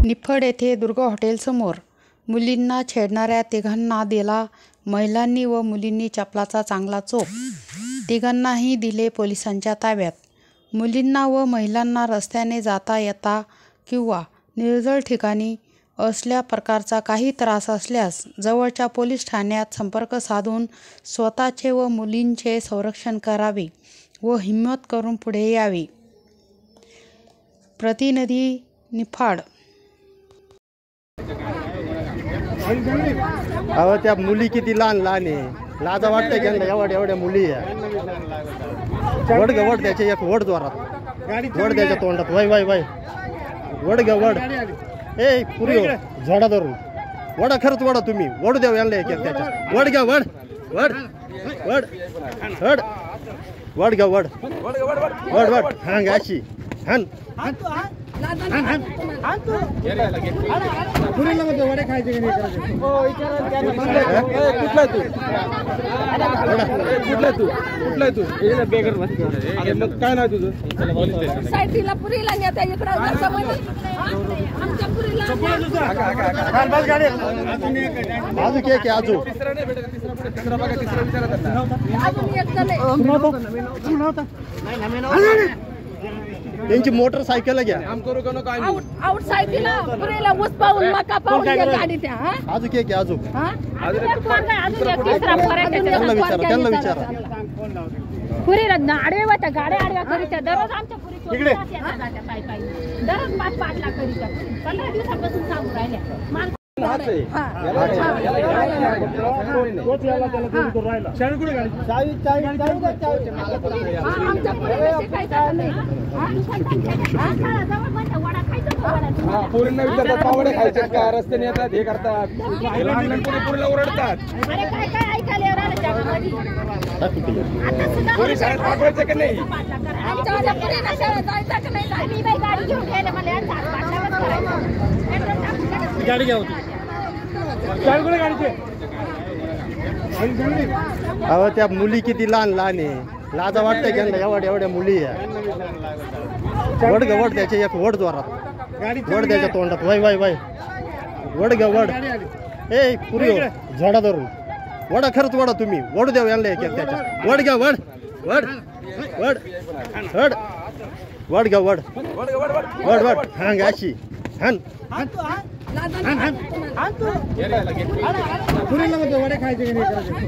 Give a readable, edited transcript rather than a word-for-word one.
निफाड येथे दुर्गा हॉटेलसमोर मुलींना छेडणाऱ्या तिघांना दिला महिलांनी व मुलींनी चपलाचा चांगला चोप। तिघांनाही दिले पोलिसांच्या ताब्यात। मुलींना व महिलांना रस्त्याने जाता येता किंवा निर्जळ ठिकाणी असल्या प्रकारचा काही त्रास असल्यास जवळच्या पोलीस ठाण्यात संपर्क साधून स्वतःचे व मुलींचे संरक्षण करावे व हिम्मत करून पुढे यावे। प्रतिनिधी निफाड। अहो त्या मुली किती लहान लहान आहे, लाजा वाटते त्यांना एवढ्या मुली आहे। वड ग वड त्याचे एक वड जोरात वड त्याच्या तोंडात वय वय वय वड ग वड ए पुरी झाडा धरून वडा खरंच वडा तुम्ही वडू द्या यांना एक त्याच्या वड ग वड वड वड वड वड ग वड वड वड हांग अशी हान पुरीला मध्ये वडे खायचे की नाही करायचे कुठला तू हे बेगर अरे मग काय नाव तुझं साईडला पुरीला नेता इकडं आमच्या पुरीला बस गाडी आजू के के आजू अजून एक जण त्यांची मोटरसायकल घ्या आउट साईडला पुरीला ऊस पाऊन मका पाऊन गाडी त्या आजू के आजू त्यांना विचारा पुरीला आडवे होत्या गाड्या आडव्या करीत्या दररोज आमच्या पुरी दररोज 5 लाख करीत्या 15 दिवसापासून सांगू राहिल्या पोरींना विचारतात पावडे खायचे का रस्त्याने येतात हे करतात लहान पोरीला ओरडतात पोरी शाळेत पाठवायचं की नाही गाडी घ्या होती अहो त्या मुली किती लहान लहान आहे, लाजा वाटते त्यांना एवढ्या मुली आहे। वड ग वड त्याचे एक वड जोरात वड त्याच्या तोंडात वय वय वय वड ग वड ए पुरी झाडा धरून वडा खरंच वडा तुम्ही वडू द्या यांना एक त्याच्या वड ग वड वड वड वड वड ग वड वड वड हांग अशी हान पुरीला मध्ये वडे खायचे की नाही करायचे